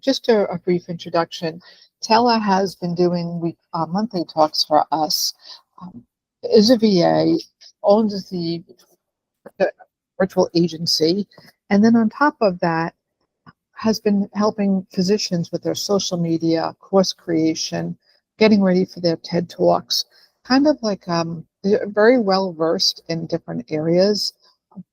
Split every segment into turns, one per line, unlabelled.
just a brief introduction. Taylor has been doing monthly talks for us, um, is a VA, owns the virtual agency, and then on top of that, has been helping physicians with their social media, course creation, getting ready for their TED Talks, kind of like they're very well versed in different areas,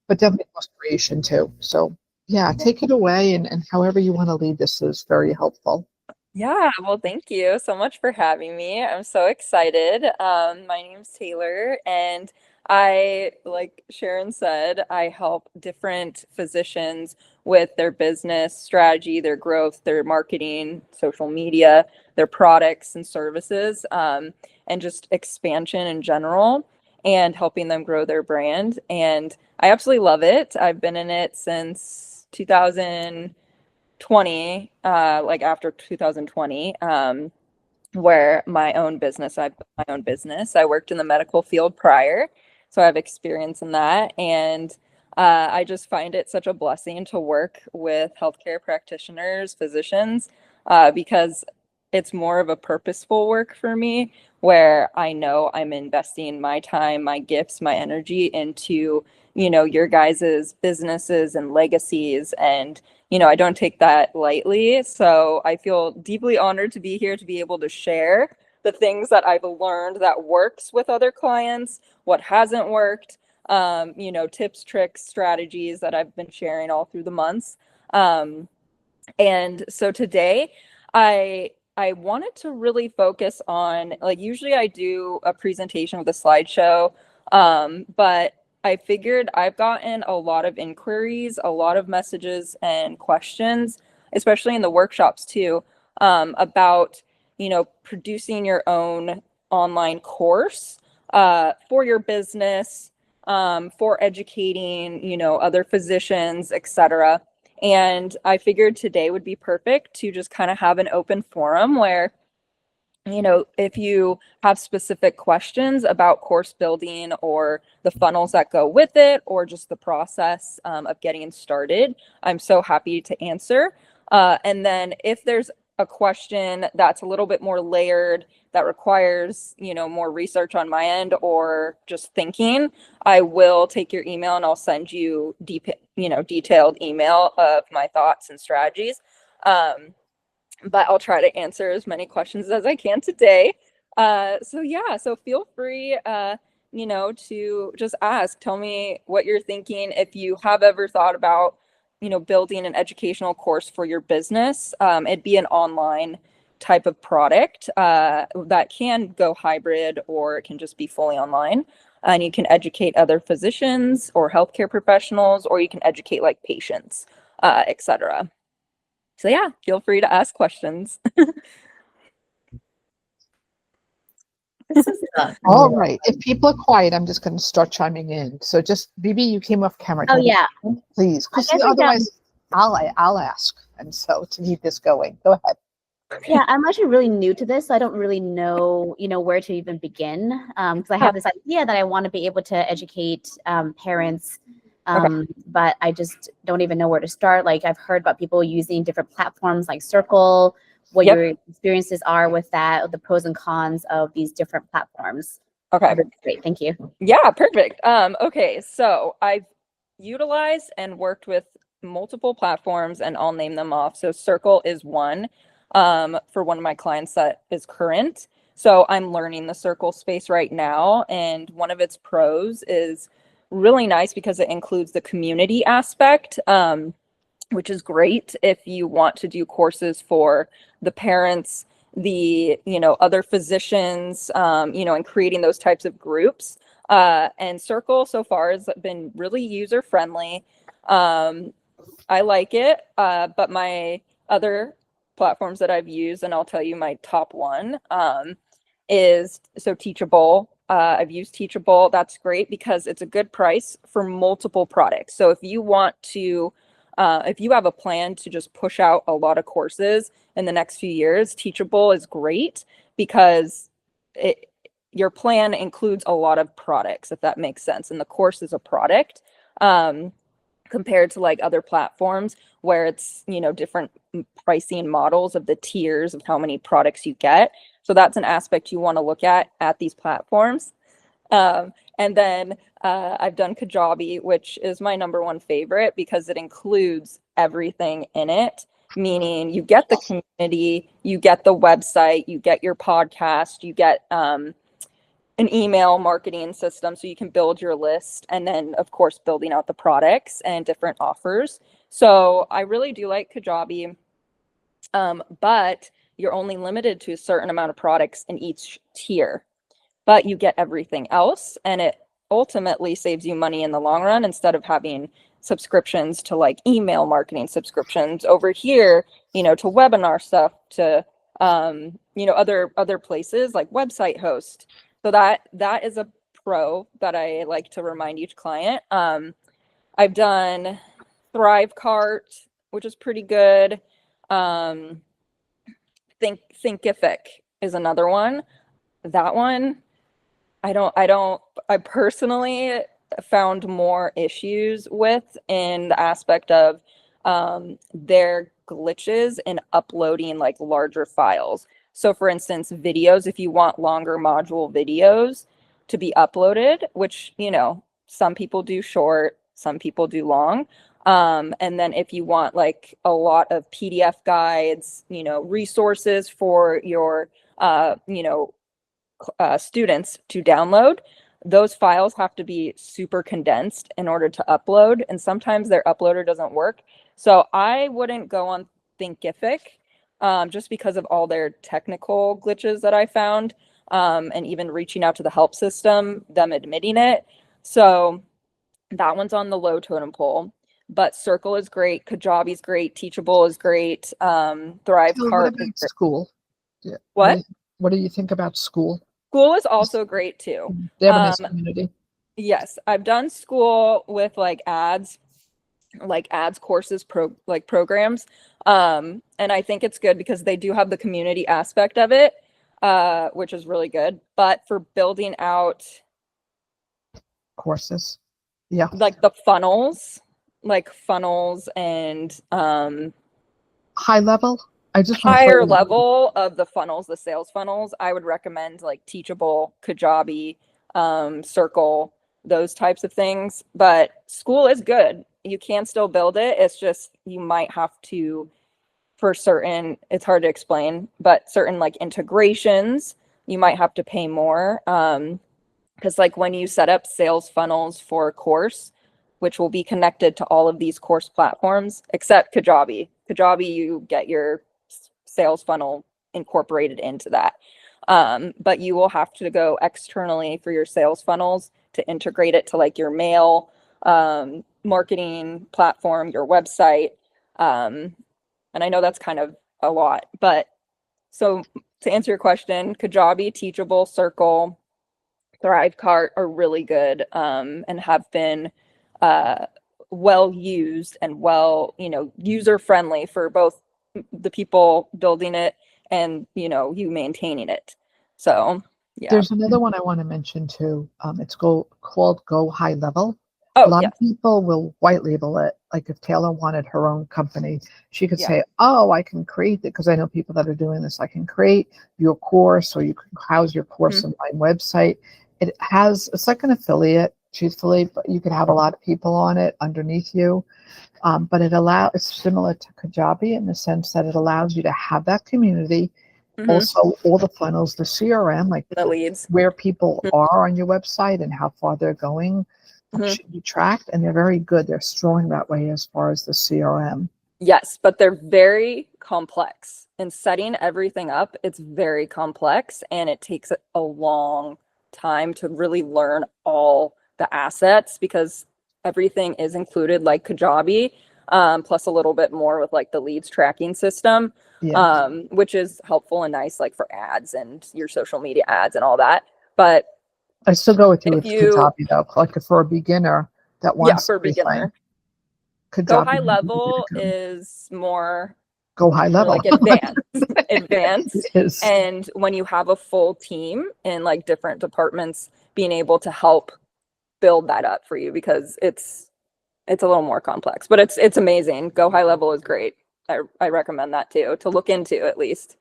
but definitely course creation too. So yeah, take it away and however you want to lead this is very helpful.
Yeah, well, thank you so much for having me. I'm so excited. My name's Taylor, and like Sharon said, I help different physicians with their business strategy, their growth, their marketing, social media, their products and services, and just expansion in general, and helping them grow their brand. And I absolutely love it. I've been in it since 2020, like after 2020, where I built my own business. I worked in the medical field prior, so I have experience in that. And I just find it such a blessing to work with healthcare practitioners, physicians, because it's more of a purposeful work for me, where I know I'm investing my time, my gifts, my energy into, your guys's businesses and legacies. And I don't take that lightly. So I feel deeply honored to be here to be able to share the things that I've learned that works with other clients, what hasn't worked, tips, tricks, strategies that I've been sharing all through the months. Um, and so today I wanted to really focus on, like, usually I do a presentation with a slideshow, but I figured I've gotten a lot of inquiries, a lot of messages and questions, especially in the workshops too, about, producing your own online course for your business, for educating, other physicians, etc. And I figured today would be perfect to just kind of have an open forum where, if you have specific questions about course building or the funnels that go with it, or just the process of getting started, I'm so happy to answer. And then if there's a question that's a little bit more layered, that requires, more research on my end or just thinking, I will take your email and I'll send you detailed email of my thoughts and strategies. But I'll try to answer as many questions as I can today. So yeah, so feel free, to just ask. Tell me what you're thinking. If you have ever thought about, building an educational course for your business, it'd be an online type of product that can go hybrid, or it can just be fully online. And you can educate other physicians or healthcare professionals, or you can educate like patients, etc. So yeah, feel free to ask questions.
This is
All right. If people are quiet, I'm just going to start chiming in. So just, Bibi, you came off camera.
oh
Can you
yeah.
please?
I
Because
guess
otherwise, I'll ask. And so to keep this going, go ahead.
yeah, I'm actually really new to this, so I don't really know, where to even begin. Because I
Huh,
have this idea that I want to be able to educate parents,
okay.
but I just don't even know where to start. Like I've heard about people using different platforms like Circle, what
Yep.
your experiences are with that, the pros and cons of these different platforms.
Okay.
That'd be great. Thank you.
Yeah, perfect. Okay, so I've utilized and worked with multiple platforms, and I'll name them off. So Circle is one, for one of my clients that is current. So I'm learning the Circle space right now, and one of its pros is really nice because it includes the community aspect, which is great if you want to do courses for the parents, the, other physicians, and creating those types of groups. And Circle so far has been really user friendly. Um, I like it, but my other platforms that I've used, and I'll tell you my top one, is so Teachable. I've used Teachable. That's great because it's a good price for multiple products. So if you have a plan to just push out a lot of courses in the next few years, Teachable is great because it, your plan includes a lot of products, if that makes sense. And the course is a product. Um, compared to like other platforms where it's, different pricing models of the tiers of how many products you get. So that's an aspect you want to look at these platforms. And then I've done Kajabi, which is my number one favorite because it includes everything in it, meaning you get the community, you get the website, you get your podcast, you get an email marketing system so you can build your list, and then of course building out the products and different offers. So I really do like Kajabi, but you're only limited to a certain amount of products in each tier, but you get everything else, and it ultimately saves you money in the long run instead of having subscriptions to like email marketing subscriptions over here, to webinar stuff, to other places like website host. So that is a pro that I like to remind each client. I've done Thrivecart, which is pretty good. Thinkific is another one. That one, I personally found more issues with in the aspect of their glitches in uploading like larger files. So for instance, videos, if you want longer module videos to be uploaded, which, some people do short, some people do long. And then if you want like a lot of PDF guides, resources for your, students to download, those files have to be super condensed in order to upload. And sometimes their uploader doesn't work. So I wouldn't go on Thinkific just because of all their technical glitches that I found, and even reaching out to the help system, them admitting it. So that one's on the low totem pole. But Circle is great, Kajabi is great, Teachable is great, Thrivecart is great.
School? Yeah.
What?
What do you think about School?
School is also great too.
They have a nice community.
Yes, I've done School with like ads courses, programs. And I think it's good because they do have the community aspect of it, which is really good. But for building out
Courses. Yeah.
like the funnels and
High level. I just
higher level of the funnels, the sales funnels, I would recommend like Teachable, Kajabi, Circle, those types of things. But School is good. You can still build it. It's just you might have to, for certain, it's hard to explain, but certain like integrations, you might have to pay more. Because like when you set up sales funnels for a course, which will be connected to all of these course platforms, except Kajabi. Kajabi, you get your sales funnel incorporated into that. But you will have to go externally for your sales funnels to integrate it to like your mail marketing platform, your website. And I know that's kind of a lot, but so to answer your question, Kajabi, Teachable, Circle, Thrivecart are really good and have been well used and well, user friendly for both the people building it and, you maintaining it. So, yeah.
There's another one I want to mention too. It's called Go High Level.
Oh,
A lot
yeah.
of people will white label it. Like if Taylor wanted her own company, she could
Yeah.
say, oh, I can create it, because I know people that are doing this. I can create your course, or you can house your course on my website. It's like an affiliate, truthfully, but you could have a lot of people on it underneath you. But it's similar to Kajabi in the sense that it allows you to have that community. Also, all the funnels, the CRM, like
the leads,
where people are on your website and how far they're going, should be tracked, and they're very good. They're strong that way as far as the CRM.
Yes, but they're very complex. And setting everything up, it's very complex, and it takes a long time to really learn all the assets, because everything is included like Kajabi, plus a little bit more with like the leads tracking system, which is helpful and nice like for ads and your social media ads and all that. But
I still go with you with Kajabi though, like for a beginner that wants
for a beginner.
Kajabi
Go High Level is more
Go High Level,
like advanced. And when you have a full team in like different departments being able to help build that up for you, because it's It's a little more complex, but it's amazing. Go High Level is great. I recommend that too, to look into at least.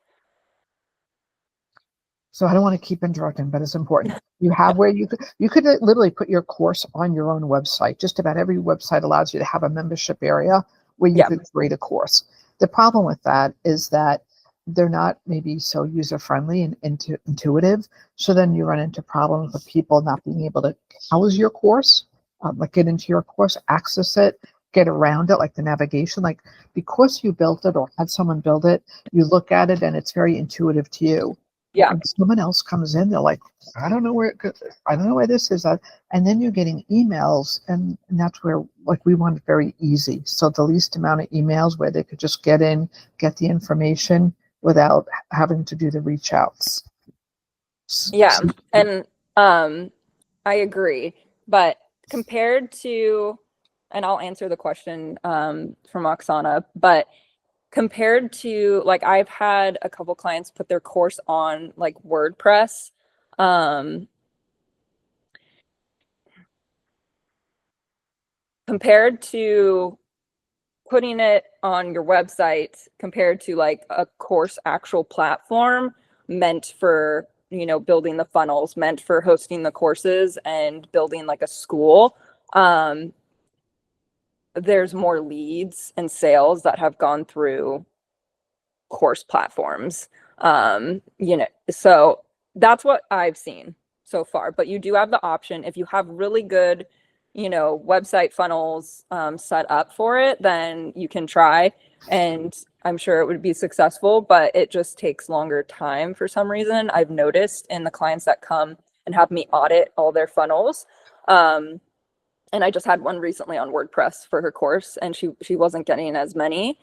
So I don't want to keep interrupting, but it's important. You have where you could literally put your course on your own website. Just about every website allows you to have a membership area where you
Yeah.
could create a course. The problem with that is that they're not maybe so user friendly and intuitive. So then you run into problems with people not being able to house your course, like get into your course, access it, get around it, like the navigation. Like because you built it or had someone build it, you look at it and it's very intuitive to you.
Yeah.
When someone else comes in, they're like, I don't know where I don't know where this is. And then you're getting emails, and that's where like we want it very easy. So the least amount of emails where they could just get in, get the information without having to do the reach outs.
Yeah. And I agree. But compared to, and I'll answer the question from Oksana, but compared to like I've had a couple clients put their course on like WordPress. Compared to putting it on your website, compared to like a course actual platform meant for, you know, building the funnels, meant for hosting the courses and building like a school, there's more leads and sales that have gone through course platforms. You know, so that's what I've seen so far. But you do have the option if you have really good, you know, website funnels set up for it, then you can try, and I'm sure it would be successful, but it just takes longer time for some reason. I've noticed in the clients that come and have me audit all their funnels. And I just had one recently on WordPress for her course, and she wasn't getting as many.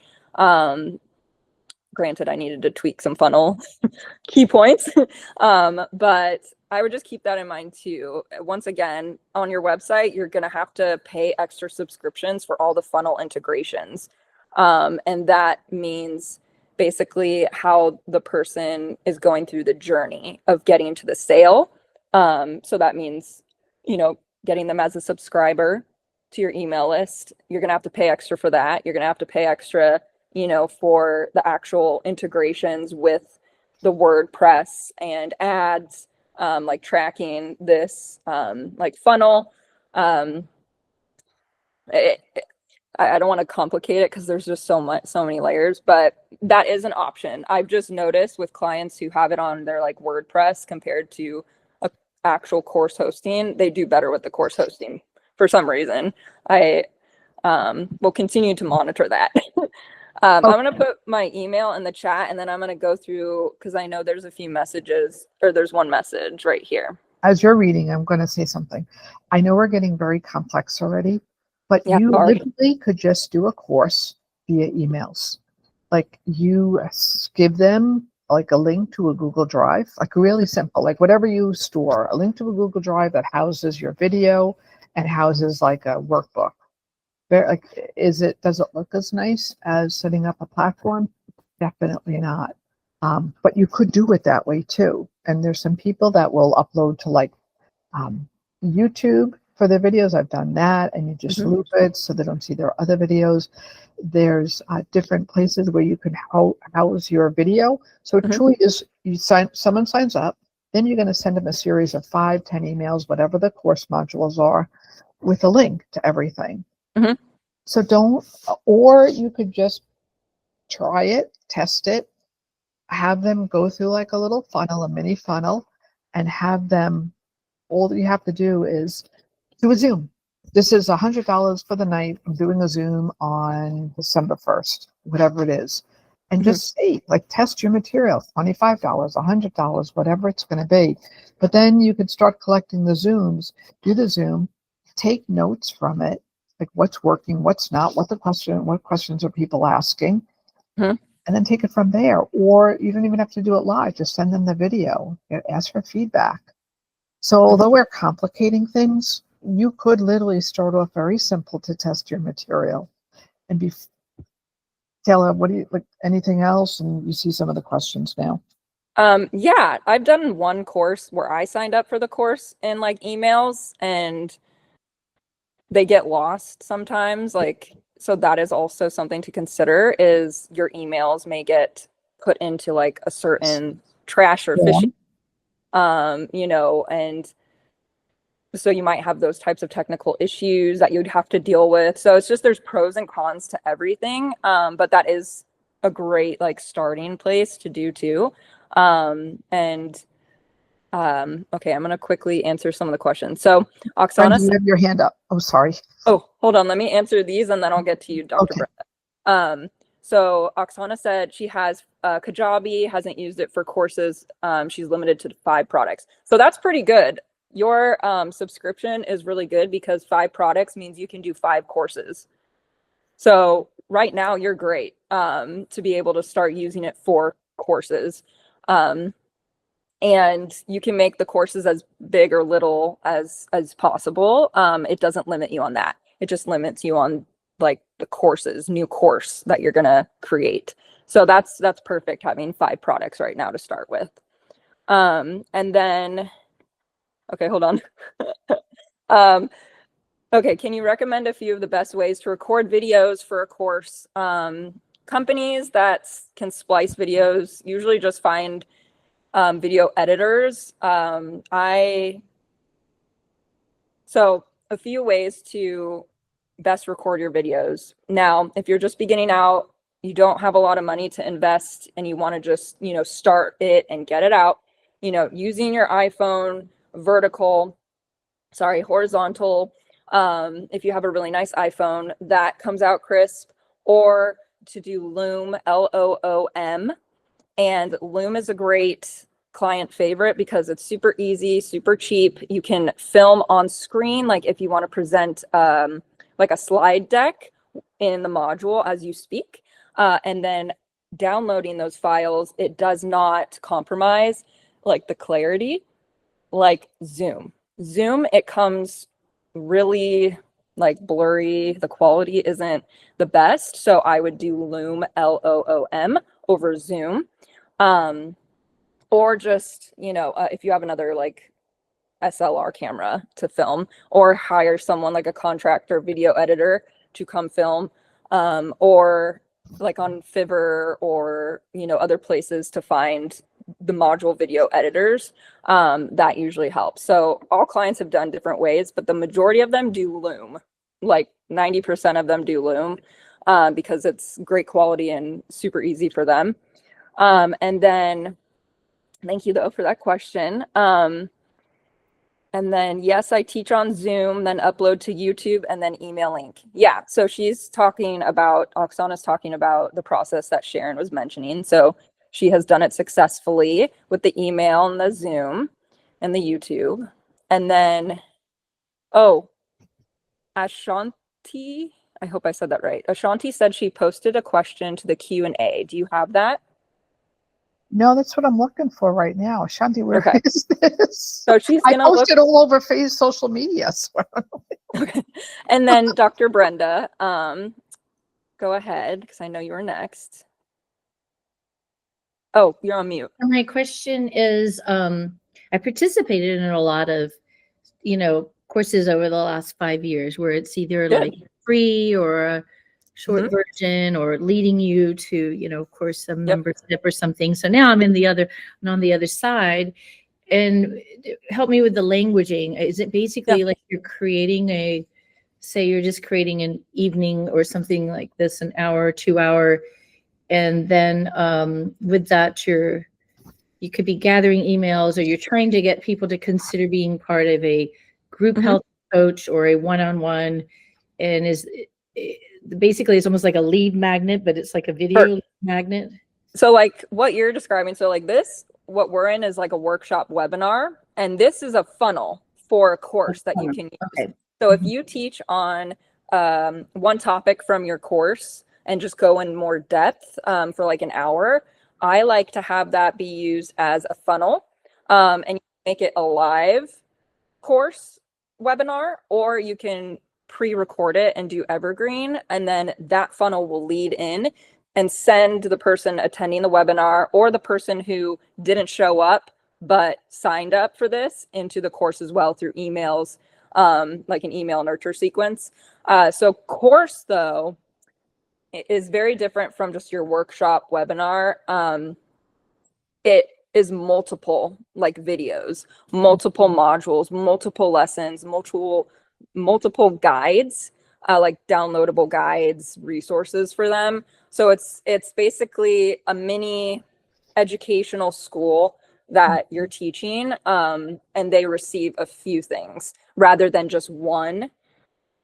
Granted, I needed to tweak some funnel key points, but I would just keep that in mind too. Once again, on your website, you're going to have to pay extra subscriptions for all the funnel integrations. And that means basically how the person is going through the journey of getting to the sale. So that means, you know, getting them as a subscriber to your email list. You're going to have to pay extra for that. You're going to have to pay extra, you know, for the actual integrations with the WordPress and ads, like tracking this like funnel. I don't want to complicate it because there's just so many layers, but that is an option. I've just noticed with clients who have it on their like WordPress compared to a actual course hosting, they do better with the course hosting for some reason. I will continue to monitor that. I'm going to put my email in the chat, and then I'm going to go through, because I know there's a few messages, or there's one message right here.
As you're reading, I'm going to say something. I know we're getting very complex already, but
Yeah,
you
sorry.
literally could just do a course via emails. Like you give them like a link to a Google Drive, like really simple, like whatever you store, a link to a Google Drive that houses your video and houses like a workbook. Like, does it look as nice as setting up a platform? Definitely not. But you could do it that way too. And there's some people that will upload to like YouTube for their videos. I've done that, and you just loop it so they don't see their other videos. There's different places where you can house your video. So it truly is, someone signs up, then you're going to send them a series of 5, 10 emails, whatever the course modules are, with a link to everything. So or you could just try it, test it, have them go through like a little funnel, a mini funnel, and have them, all that you have to do is do a Zoom. This is $100 for the night. I'm doing a Zoom on December 1st, whatever it is. And just say, like, test your material, $25, $100, whatever it's going to be. But then you can start collecting the Zooms, do the Zoom, take notes from it, like what's working, what's not, what questions are people asking, and then take it from there. Or you don't even have to do it live. Just send them the video, ask for feedback. So although we're complicating things, you could literally start off very simple to test your material. And Taylor, what do you like? Anything else? And you see some of the questions now.
Yeah, I've done one course where I signed up for the course in like emails, and they get lost sometimes. Like, so that is also something to consider, is your emails may get put into like a certain trash or
Yeah.
phishing, you know, and so you might have those types of technical issues that you'd have to deal with. So it's just, there's pros and cons to everything. But that is a great like starting place to do too. Okay, I'm going to quickly answer some of the questions. So
Brenda,
Oksana
you
said,
have your hand up. Oh, sorry.
oh, hold on. Let me answer these and then I'll get to you, Dr.
Okay.
Brenda. So Oksana said she has Kajabi, hasn't used it for courses. She's limited to 5 products. So that's pretty good. Your subscription is really good because 5 products means you can do 5 courses. So right now you're great to be able to start using it for courses. And you can make the courses as big or little as possible. It doesn't limit you on that. It just limits you on like the courses, new course that you're gonna create. So that's perfect, having 5 products right now to start with. And then, okay, hold on. Okay, can you recommend a few of the best ways to record videos for a course? Companies that can splice videos usually just find video editors. So a few ways to best record your videos. Now, if you're just beginning out, you don't have a lot of money to invest and you want to just, you know, start it and get it out, you know, using your iPhone, horizontal. If you have a really nice iPhone that comes out crisp, or to do Loom, Loom. And Loom is a great client favorite because it's super easy, super cheap. You can film on screen, like if you want to present like a slide deck in the module as you speak, and then downloading those files, it does not compromise like the clarity like Zoom. Zoom, it comes really like blurry. The quality isn't the best. So I would do Loom, Loom, over Zoom. Or just, you know, if you have another like SLR camera to film, or hire someone like a contractor video editor to come film, or like on Fiverr or, you know, other places to find the module video editors, that usually helps. So all clients have done different ways, but the majority of them do Loom. Like 90% of them do Loom, because it's great quality and super easy for them. And then, thank you though for that question. And then, yes, I teach on Zoom, then upload to YouTube, and then email link. Yeah, so Oksana's talking about the process that Sharon was mentioning. So she has done it successfully with the email and the Zoom and the YouTube. And then, oh, Ashanti, I hope I said that right. Ashanti said she posted a question to the Q&A. Do you have that?
No, that's what I'm looking for right now. Shanti, where
Okay.
is this?
So she's
I
gonna look.
posted all over social media. So I don't know.
Okay. And then Dr. Brenda, go ahead, because I know you were next. Oh, you're on mute.
My question is, I participated in a lot of, courses over the last 5 years where it's either
Good.
like free or a short
Mhm.
version, or leading you to, of course, some
Yep.
membership or something. So now I'm on the other side. And help me with the languaging. Is it basically like you're creating say you're just creating an evening or something like this, an hour, 2 hour, and then with that you could be gathering emails, or you're trying to get people to consider being part of a group health coach or a one-on-one, and basically it's almost like a lead magnet, but it's like a video magnet.
So like what you're describing, so like this, what we're in is like a workshop webinar, and this is a funnel for a course that you can use.
Okay.
So if you teach on one topic from your course and just go in more depth for like an hour, I like to have that be used as a funnel, and you make it a live course webinar, or you can pre-record it and do evergreen, and then that funnel will lead in and send the person attending the webinar or the person who didn't show up but signed up for this into the course as well through emails. like an email nurture sequence. So course though is very different from just your workshop webinar. It is multiple like videos, multiple modules, multiple lessons, multiple guides, like downloadable guides, resources for them. So it's basically a mini educational school that you're teaching, and they receive a few things rather than just one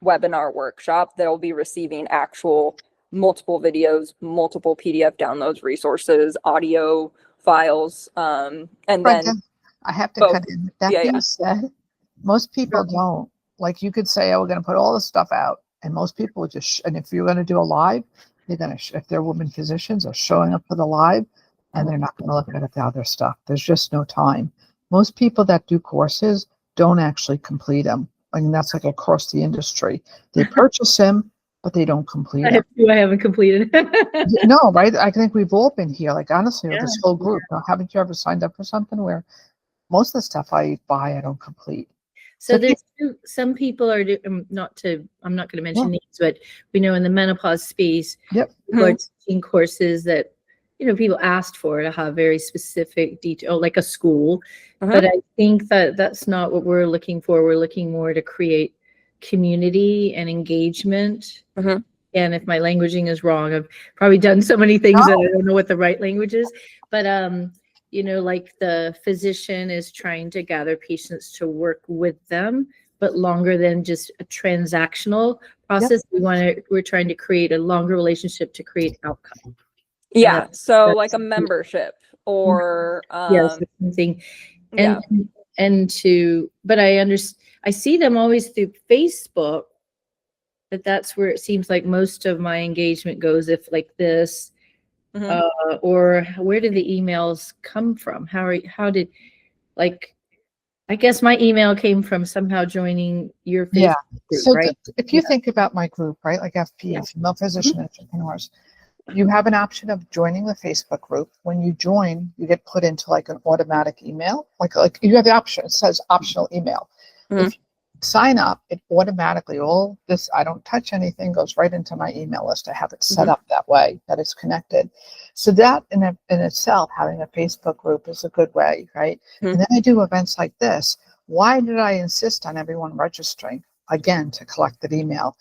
webinar workshop. They'll be receiving actual multiple videos, multiple PDF downloads, resources, audio files, and
Brenda,
then
I have to
both.
cut in. That
Yeah,
being
yeah.
said, most people don't. Like you could say, oh, we're going to put all this stuff out. And most people would just, and if you're going to do a live, they're going to, if they're women physicians, are showing up for the live and they're not going to look at the other stuff. There's just no time. Most people that do courses don't actually complete them. I mean, that's like across the industry. They purchase them, but they don't complete
I
them.
have two I haven't completed.
No, right? I think we've all been here. Like honestly, with
Yeah.
this whole group. Now, haven't you ever signed up for something where most of the stuff I buy, I don't complete?
So
So
there's some people are I'm not going to mention
Yeah.
names, but we know in the menopause space,
Yep.
people are teaching courses that, people asked for to have very specific detail, like a school. But I think that that's not what we're looking for. We're looking more to create community and engagement. And if my languaging is wrong, I've probably done so many things that I don't know what the right language is. But like the physician is trying to gather patients to work with them, but longer than just a transactional process. We're trying to create a longer relationship to create outcome.
Yeah. So like a membership or
yes, something. And but I see them always through Facebook, but that's where it seems like most of my engagement goes, if like this. Or where did the emails come from? How did, like, I guess my email came from somehow joining your Facebook group,
so
right?
If you think about my group, right, like FP, Female Physician Entrepreneurs, you have an option of joining the Facebook group. When you join, you get put into like an automatic email. Like you have the option. It says optional email. If you sign up, it automatically, all this, I don't touch anything, goes right into my email list. I have it set up that way, that it's connected. So that in itself, having a Facebook group is a good way, right? And then I do events like this. Why did I insist on everyone registering? Again, to collect that email.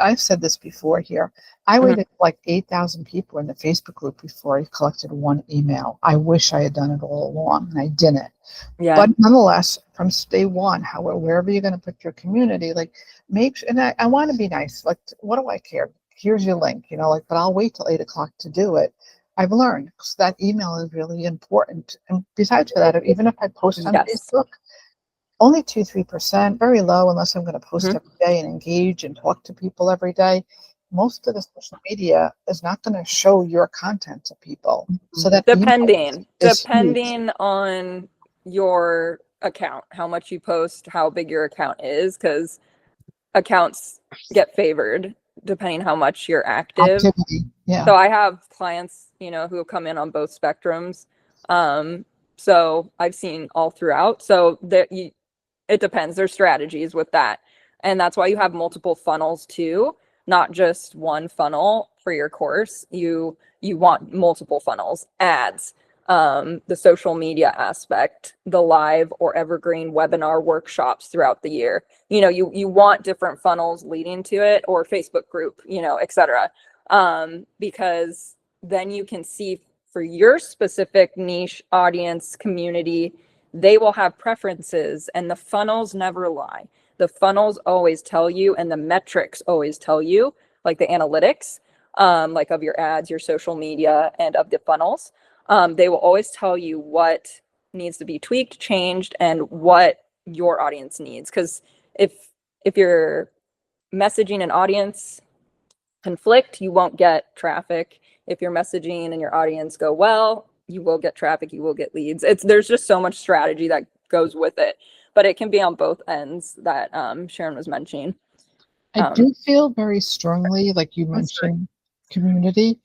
I've said this before here. I waited like 8,000 people in the Facebook group before I collected one email. I wish I had done it all along, and I didn't.
Yeah.
But nonetheless, from day one, wherever you're going to put your community, like I want to be nice. Like, what do I care? Here's your link, but I'll wait till 8 o'clock to do it. I've learned because that email is really important. And besides that, even if I post on Facebook, only 2-3%, very low, unless I'm going to post every day and engage and talk to people every day. Most of the social media is not going to show your content to people. So that
depending
huge.
on your account, how much you post, how big your account is, because accounts get favored depending how much you're active.
Activity, yeah.
So I have clients, who come in on both spectrums. So I've seen all throughout. So it depends. There's strategies with that. And that's why you have multiple funnels too, not just one funnel for your course. You want multiple funnels, ads, the social media aspect, the live or evergreen webinar workshops throughout the year. You want different funnels leading to it, or Facebook group, et cetera. Because then you can see for your specific niche audience community, they will have preferences, and the funnels never lie. The funnels always tell you, and the metrics always tell you, like the analytics, like of your ads, your social media, and of the funnels. They will always tell you what needs to be tweaked, changed, and what your audience needs. Because if you're messaging an audience conflict, you won't get traffic. If your messaging and your audience go well, you will get traffic, you will get leads. There's just so much strategy that goes with it, but it can be on both ends that Sharon was mentioning.
I do feel very strongly, like you mentioned, community,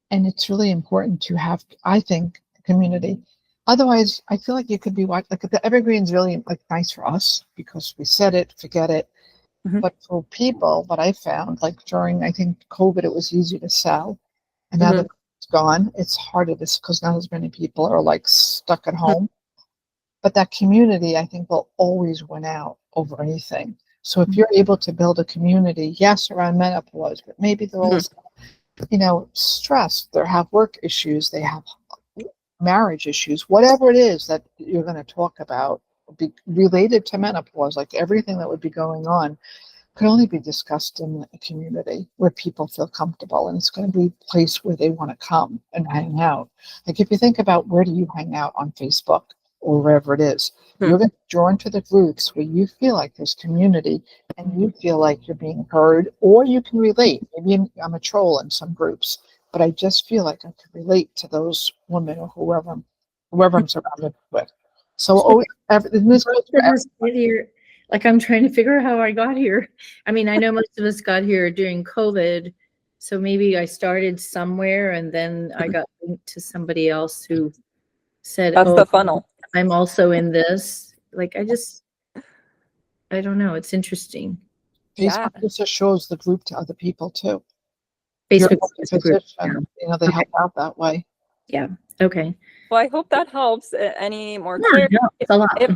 and it's really important to have, I think, community. Otherwise, I feel like you could be watching, like the evergreen's really like nice for us because we set it, forget it.
Mhm.
But for people, what I found, like during, I think COVID, it was easy to sell. And now
Mhm.
that it's gone, it's harder to, because not as many people are like stuck at
Mhm.
home. But that community, I think, will always win out over anything. So if you're able to build a community, yes, around menopause, but maybe they're
Mhm.
also, stressed, they have work issues, they have marriage issues, whatever it is that you're going to talk about, be related to menopause, like everything that would be going on can only be discussed in a community where people feel comfortable, and it's going to be a place where they want to come and hang out. Like if you think about where do you hang out on Facebook or wherever it is,
Hmm.
you're going to join to the groups where you feel like there's community and you feel like you're being heard, or you can relate. Maybe I'm a troll in some groups, but I just feel like I can relate to those women or whoever I'm surrounded with. So always, this goes
Most
for
of us get here, like I'm trying to figure out how I got here. I mean, I know most of us got here during COVID, so maybe I started somewhere and then I got linked to somebody else who said,
That's
"Oh,
the funnel.
I'm also in this." Like I don't know. It's interesting.
Yeah.
Facebook just shows the group to other people too. If you're
Facebook
in
is
a
a group.
position, they
Okay.
help out that way.
Yeah. Okay.
Well, I hope that helps. Any more
Yeah,
clarity?
no, it's a lot.
If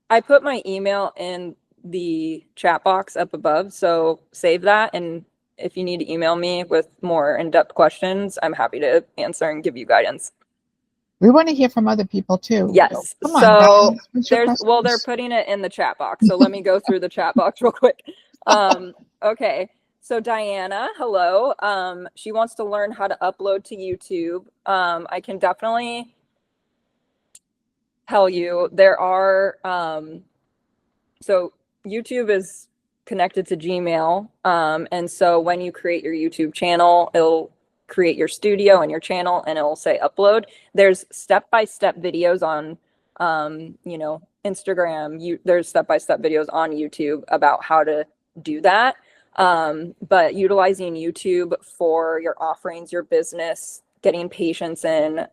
I put my email in the chat box up above, so save that. And if you need to email me with more in-depth questions, I'm happy to answer and give you guidance.
We want to hear from other people too.
Yes.
Come on,
So
guys. What's your
they're
questions?
putting it in the chat box. So let me go through the chat box real quick. Okay. So Diana, hello. She wants to learn how to upload to YouTube. I can definitely tell you there are so YouTube is connected to Gmail. And so when you create your YouTube channel, it'll create your studio and your channel and it'll say upload. There's step-by-step videos on Instagram. There's step-by-step videos on YouTube about how to do that. But utilizing YouTube for your offerings, your business, getting patients in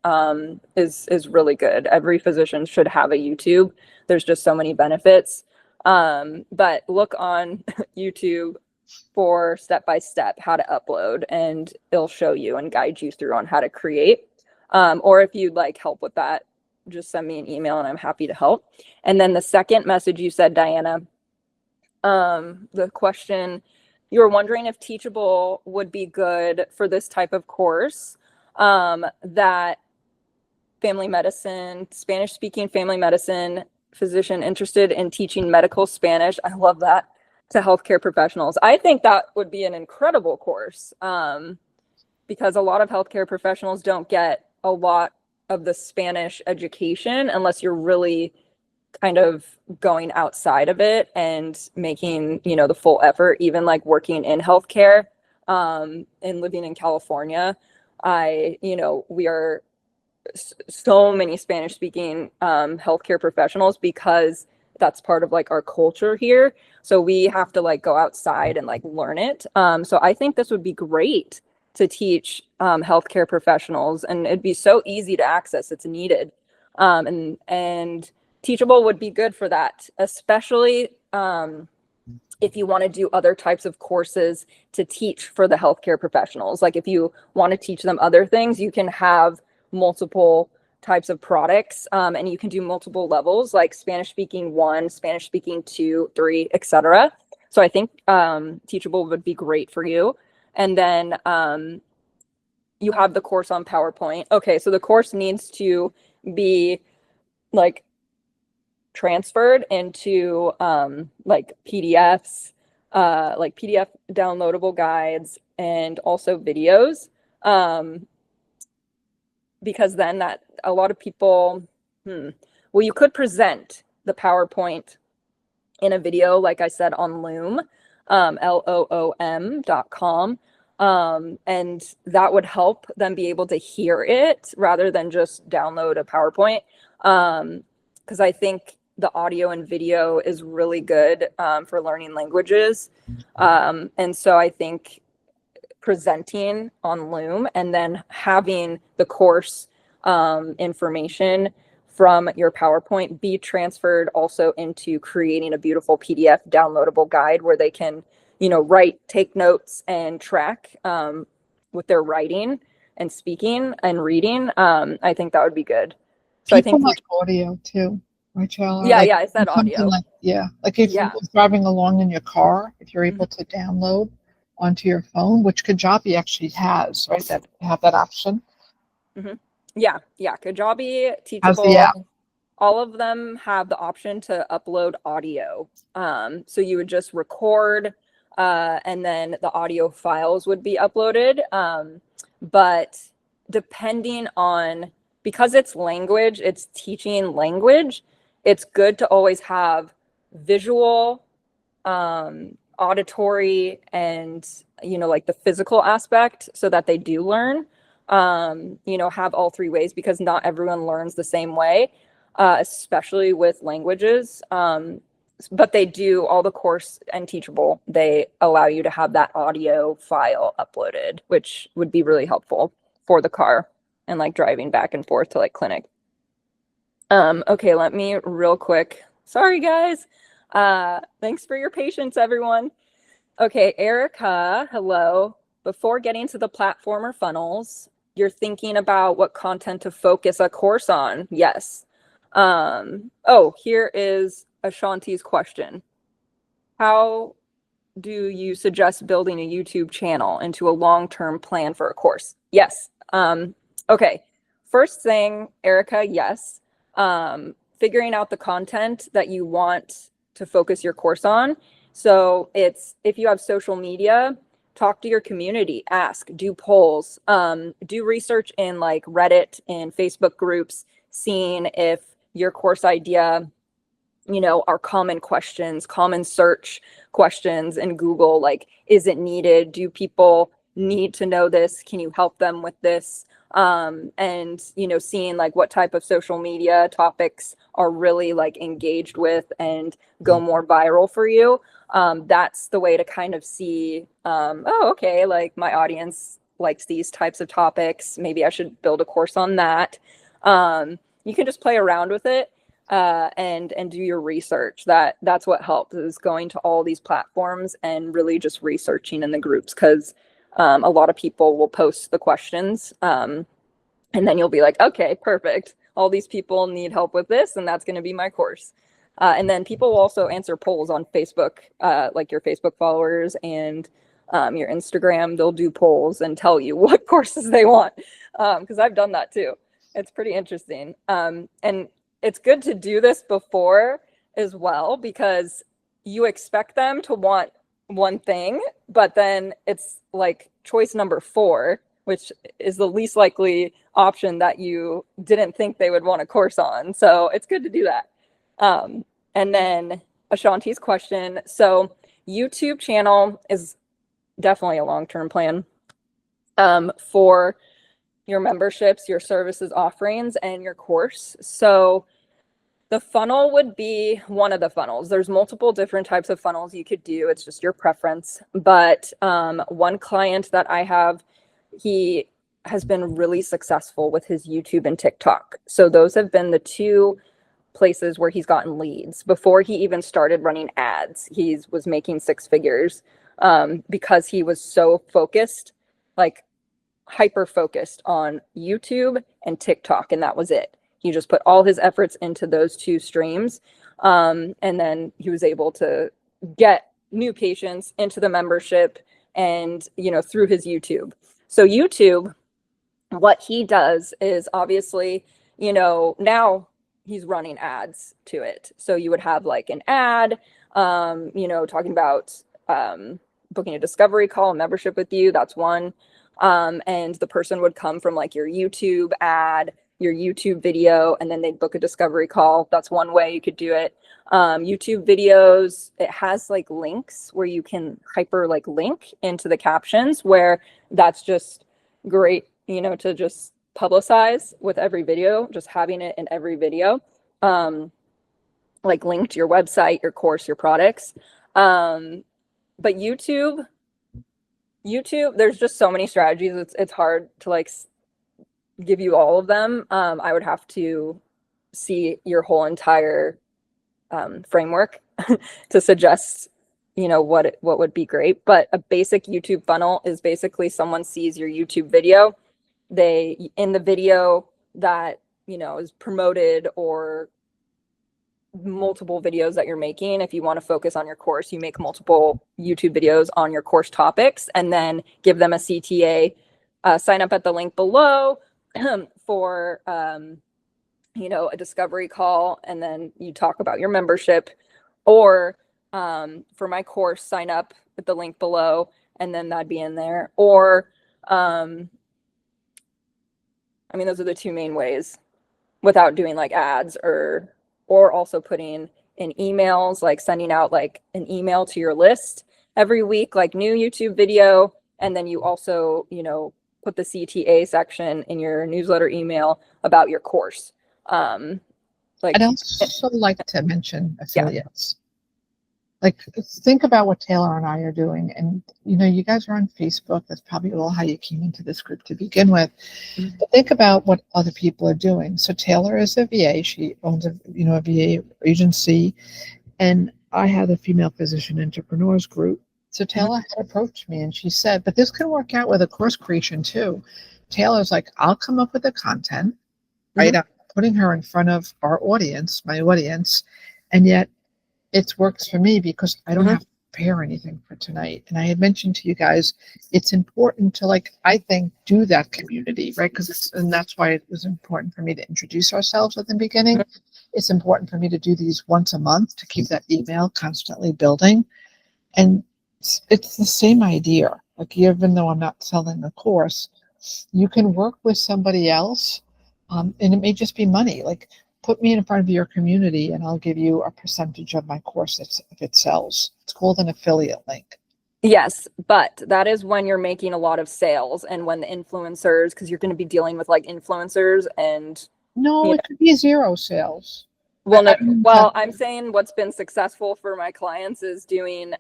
is really good. Every physician should have a YouTube. There's just so many benefits. But look on YouTube for step by step how to upload, and it'll show you and guide you through on how to create. Or if you'd like help with that, just send me an email and I'm happy to help. And then the second message you said, Diana, the question, you were wondering if Teachable would be good for this type of course, that family medicine, Spanish speaking family medicine physician interested in teaching medical Spanish. I love that, to healthcare professionals. I think that would be an incredible course, because a lot of healthcare professionals don't get a lot of the Spanish education unless you're really kind of going outside of it and making, the full effort, even like working in healthcare, and living in California. We are so many Spanish speaking healthcare professionals because that's part of like our culture here. So we have to like go outside and like learn it. So I think this would be great to teach healthcare professionals, and it'd be so easy to access. It's needed. And Teachable would be good for that, especially if you want to do other types of courses to teach for the healthcare professionals. Like if you want to teach them other things, you can have multiple types of products, and you can do multiple levels, like Spanish speaking 1, Spanish speaking 2, 3, etc. So I think Teachable would be great for you. And then you have the course on PowerPoint. Okay, so the course needs to be like transferred into like PDFs, like PDF downloadable guides, and also videos, because then that a lot of people, well, you could present the PowerPoint in a video, like I said, on Loom, loom.com. And that would help them be able to hear it rather than just download a PowerPoint. Because I think the audio and video is really good for learning languages. And so I think presenting on Loom and then having the course information from your PowerPoint be transferred also into creating a beautiful PDF downloadable guide where they can, write, take notes, and track with their writing and speaking and reading. I think that would be good. So I
People
think,
like audio too, right, Charlotte?
yeah,
Like
yeah, I said
something
audio.
like, like if
Yeah.
you're driving along in your car, if you're able to download onto your phone, which Kajabi actually has, right? That have that option.
Yeah, Kajabi,
How's the
Teachable,
app?
all of them have the option to upload audio. So you would just record, and then the audio files would be uploaded. But depending on, because it's language, it's teaching language, it's good to always have visual, auditory, and, like the physical aspect so that they do learn, have all three ways, because not everyone learns the same way, especially with languages. But they do, all the course and Teachable, they allow you to have that audio file uploaded, which would be really helpful for the car and like driving back and forth to like clinic. Okay, let me real quick. Sorry, guys. Thanks for your patience, everyone. Okay, Erica, hello. Before getting to the platform or funnels, you're thinking about what content to focus a course on. Yes. Oh, here is Ashanti's question. How do you suggest building a YouTube channel into a long-term plan for a course? Yes. Okay. First thing, Erica, yes. Figuring out the content that you want to focus your course on. So it's, if you have social media, talk to your community, ask, do polls, do research in like Reddit and Facebook groups, seeing if your course idea, are common questions, common search questions in Google, like, is it needed? Do people need to know this? Can you help them with this? And, seeing like what type of social media topics are really like engaged with and go more viral for you. That's the way to kind of see, oh, okay, like my audience likes these types of topics. Maybe I should build a course on that. You can just play around with it. And do your research. That's what helps, is going to all these platforms and really just researching in the groups, because a lot of people will post the questions, and then you'll be like, okay, perfect. All these people need help with this, and that's going to be my course. And then people will also answer polls on Facebook, like your Facebook followers and your Instagram. They'll do polls and tell you what courses they want, because I've done that too. It's pretty interesting. And it's good to do this before as well, because you expect them to want one thing, but then it's like choice number 4, which is the least likely option that you didn't think they would want a course on. So it's good to do that. And then Ashanti's question. So YouTube channel is definitely a long-term plan for your memberships, your services offerings, and your course. So the funnel would be one of the funnels. There's multiple different types of funnels you could do. It's just your preference. But one client that I have, he has been really successful with his YouTube and TikTok. So those have been the 2 places where he's gotten leads. Before he even started running ads, he was making 6 figures, because he was so focused, like hyper focused on YouTube and TikTok, and that was it. He just put all his efforts into those 2 streams, and then he was able to get new patients into the membership and, through his YouTube. So YouTube, what he does is obviously, now he's running ads to it. So you would have like an ad, talking about booking a discovery call, a membership with you. That's one. And the person would come from like your YouTube ad, your YouTube video, and then they'd book a discovery call. That's one way you could do it. YouTube videos, it has like links where you can hyper like link into the captions, where that's just great, to just publicize with every video, just having it in every video, like link to your website, your course, your products. But YouTube, there's just so many strategies. It's hard to like give you all of them. I would have to see your whole entire framework to suggest, what would be great. But a basic YouTube funnel is basically someone sees your YouTube video. In the video that, is promoted, or multiple videos that you're making. If you want to focus on your course, you make multiple YouTube videos on your course topics, and then give them a CTA. Sign up at the link below for a discovery call, and then you talk about your membership. Or for my course, sign up at the link below, and then that'd be in there. Or those are the two main ways, without doing like ads, or also putting in emails, like sending out like an email to your list every week, like new YouTube video. And then you also, put the CTA section in your newsletter email about your course.
I'd also like to mention affiliates. Like, think about what Taylor and I are doing. And, you guys are on Facebook. That's probably all how you came into this group to begin with. Mm-hmm. But think about what other people are doing. So Taylor is a VA. She owns a VA agency. And I have a female physician entrepreneurs group. So Taylor had approached me and she said, but this can work out with a course creation too. Taylor's like, I'll come up with the content, right? I'm putting her in front of our audience, my audience. And yet, it works for me because I don't have to prepare anything for tonight. And I had mentioned to you guys, it's important to I think, do that community, right? And that's why it was important for me to introduce ourselves at the beginning. It's important for me to do these once a month to keep that email constantly building. And it's the same idea. Like, even though I'm not selling a course, you can work with somebody else, and it may just be money. Like, put me in front of your community and I'll give you a percentage of my course if it sells. It's called an affiliate link.
Yes, but that is when you're making a lot of sales, and when the influencers, because you're going to be dealing with like influencers and...
No, it could be zero sales.
Well, I'm saying what's been successful for my clients is doing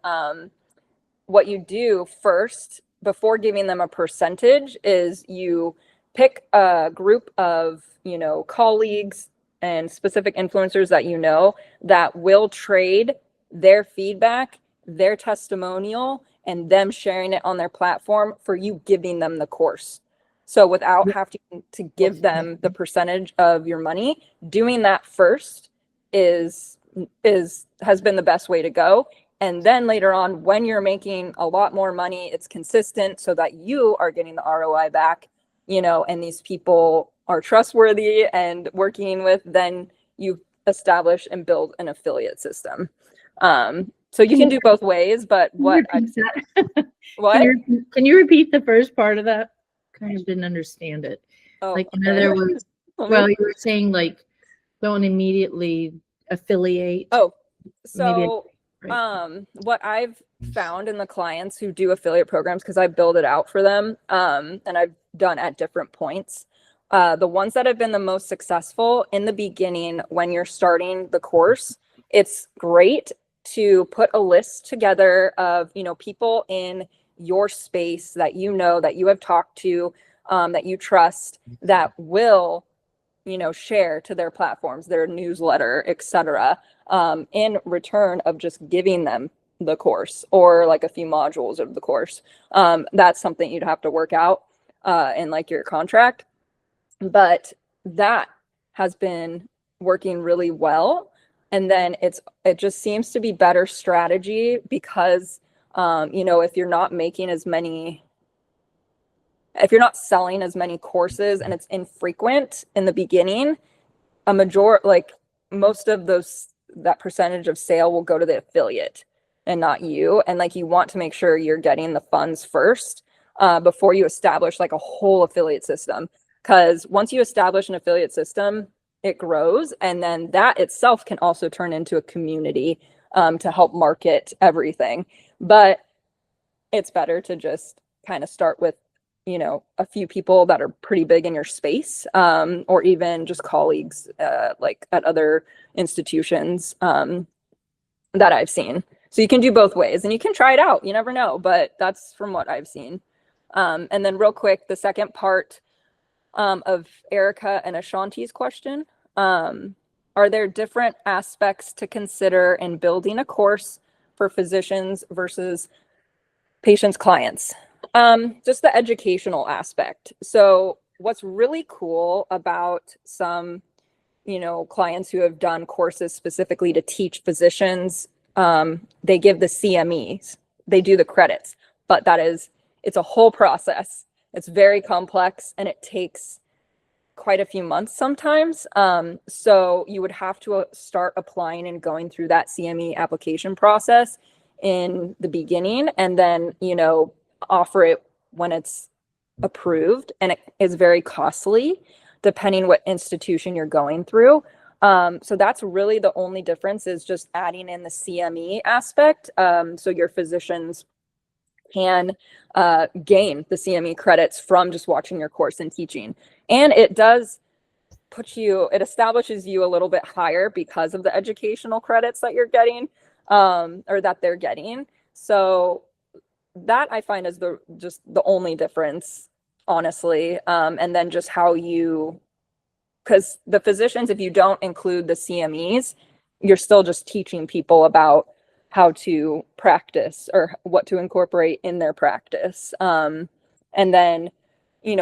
what you do first before giving them a percentage is you pick a group of, colleagues and specific influencers that will trade their feedback, their testimonial, and them sharing it on their platform for you giving them the course. So without having to give them the percentage of your money, doing that first has been the best way to go. And then later on, when you're making a lot more money, it's consistent so that you are getting the ROI back, and these people are trustworthy and working with, then you establish and build an affiliate system. So you can do both ways, but what?
Can you repeat the first part of that? Kind of didn't understand it.
Oh,
like, in other words, well, you were saying like, don't immediately affiliate.
Oh, so what I've found in the clients who do affiliate programs, because I build it out for them, and I've done at different points. The ones that have been the most successful in the beginning, when you're starting the course, it's great to put a list together of, people in your space that that you have talked to, that you trust, that will, share to their platforms, their newsletter, etc., in return of just giving them the course or like a few modules of the course. That's something you'd have to work out in like your contract. But that has been working really well. And then it just seems to be better strategy because, if you're not selling as many courses and it's infrequent in the beginning, most of that percentage of sale will go to the affiliate and not you. And like, you want to make sure you're getting the funds first before you establish like a whole affiliate system. Because once you establish an affiliate system, it grows, and then that itself can also turn into a community to help market everything. But it's better to just kind of start with, a few people that are pretty big in your space, or even just colleagues like at other institutions that I've seen. So you can do both ways, and you can try it out. You never know, but that's from what I've seen. And then real quick, the second part of Erica and Ashanti's question. are there different aspects to consider in building a course for physicians versus patients, clients? Just the educational aspect. So what's really cool about some, clients who have done courses specifically to teach physicians, they give the CMEs, they do the credits, but it's a whole process. It's very complex and it takes quite a few months sometimes. So you would have to start applying and going through that CME application process in the beginning, and then, offer it when it's approved, and it is very costly depending what institution you're going through. So that's really the only difference, is just adding in the CME aspect. So your physicians can gain the CME credits from just watching your course and teaching. And it does it establishes you a little bit higher because of the educational credits that you're getting, or that they're getting. So that I find is just the only difference, honestly. And then just because the physicians, if you don't include the CMEs, you're still just teaching people about how to practice or what to incorporate in their practice. And then,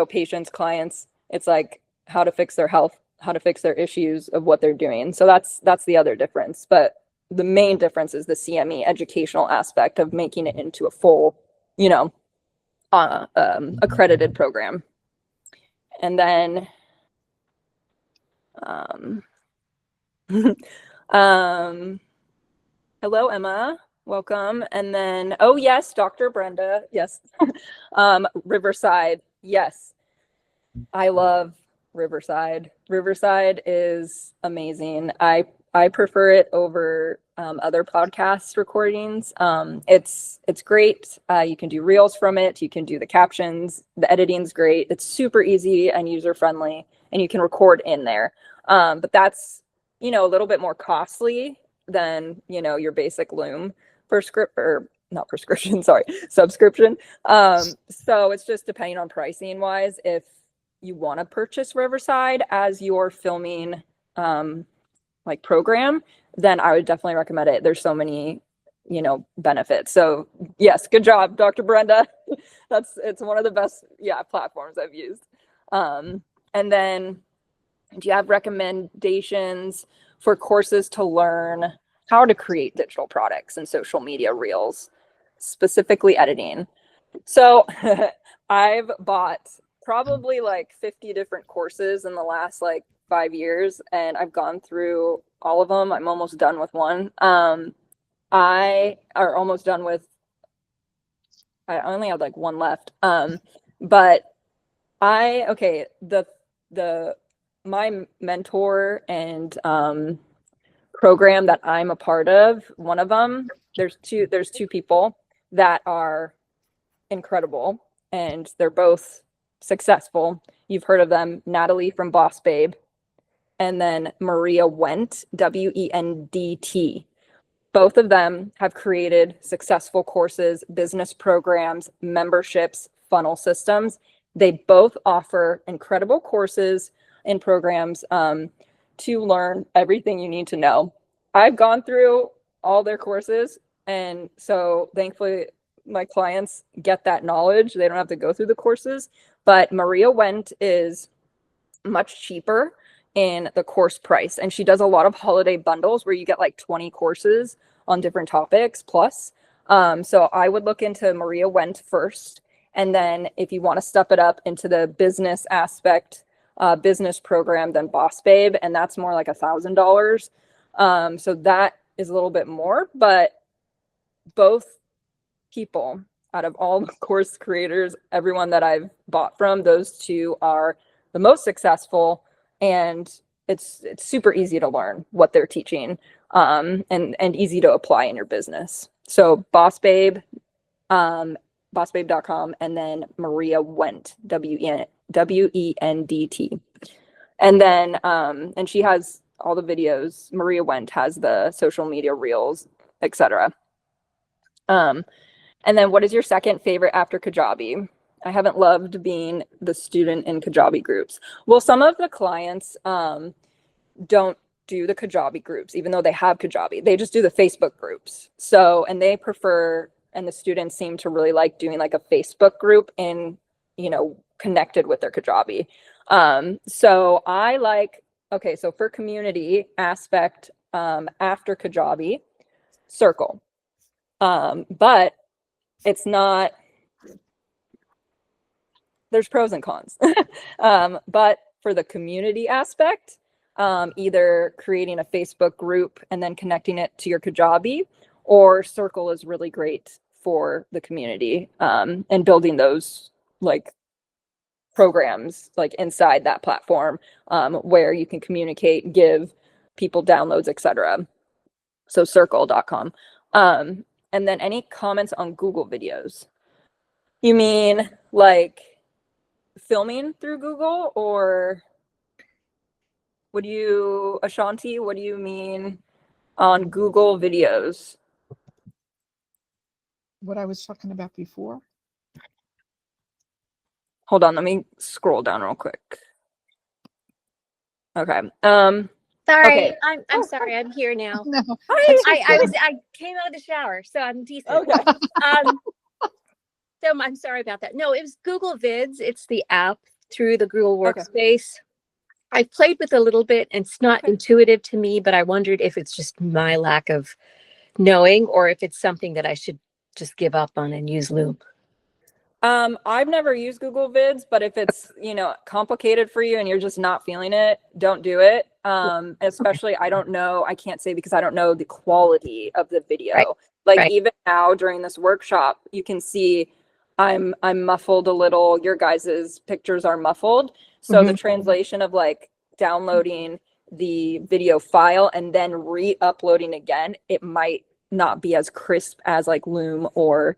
patients, clients, it's like how to fix their health, how to fix their issues of what they're doing. So that's the other difference. But the main difference is the CME educational aspect of making it into a full, accredited program. And then, hello, Emma, welcome. And then, oh yes, Dr. Brenda, yes. Riverside, yes. I love Riverside. Riverside is amazing. I prefer it over other podcast recordings. It's great. You can do reels from it. You can do the captions. The editing's great. It's super easy and user friendly, and you can record in there. But that's, a little bit more costly than, your basic Loom subscription. So it's just depending on pricing wise. If you want to purchase Riverside as your filming program, then I would definitely recommend it. There's so many, benefits. So yes, good job, Dr. Brenda. It's one of the best, platforms I've used. And then, do you have recommendations for courses to learn how to create digital products and social media reels, specifically editing? So I've bought probably 50 different courses in the last 5 years, and I've gone through all of them. I'm almost done with one. I only have one left. But my mentor and program that I'm a part of, one of them, there's two people that are incredible, and they're both successful. You've heard of them, Natalie from Boss Babe, and then Maria Wendt, W-E-N-D-T. Both of them have created successful courses, business programs, memberships, funnel systems. They both offer incredible courses and programs to learn everything you need to know. I've gone through all their courses, and so thankfully my clients get that knowledge. They don't have to go through the courses. But Maria Wendt is much cheaper in the course price, and she does a lot of holiday bundles where you get 20 courses on different topics plus. So I would look into Maria Wendt first, and then if you want to step it up into the business aspect, business program, then Boss Babe, and that's more like $1,000. So that is a little bit more, but both people, out of all the course creators, everyone that I've bought from, those two are the most successful, and it's super easy to learn what they're teaching, and easy to apply in your business. So Boss Babe, bossbabe.com, and then Maria Wendt, W-E-N-D-T. And then, and she has all the videos. Maria Wendt has the social media reels, etc. And then, what is your second favorite after Kajabi? I haven't loved being the student in Kajabi groups. Well, some of the clients don't do the Kajabi groups, even though they have Kajabi. They just do the Facebook groups. So, and they prefer, and the students seem to really like doing like a Facebook group and, you know, connected with their Kajabi. So I like, okay, so for community aspect, after Kajabi, Circle. But it's not, there's pros and cons. But for the community aspect, either creating a Facebook group and then connecting it to your Kajabi, or Circle is really great for the community, and building those like programs like inside that platform, where you can communicate, give people downloads, etc. So circle.com. And then any comments on Google videos? You mean like filming through Google, or Ashanti, what do you mean on Google videos?
What I was talking about before.
Hold on, let me scroll down real quick. Okay.
Sorry,
Okay.
I'm sorry. I'm here now.
No,
Hi.
I came out of the shower, so I'm decent.
Okay.
So I'm sorry about that. No, it was Google Vids. It's the app through the Google
Okay.
Workspace. I've played with a little bit, and it's not intuitive to me, but I wondered if it's just my lack of knowing, or if it's something that I should just give up on and use Loom.
I've never used Google Vids, but if it's, you know, complicated for you and you're just not feeling it, don't do it. Especially, I don't know, I can't say because I don't know the quality of the video.
Right.
Like
Right.
even now during this workshop, you can see I'm muffled a little. Your guys's pictures are muffled. So the translation of like downloading the video file and then re-uploading again, it might not be as crisp as like Loom or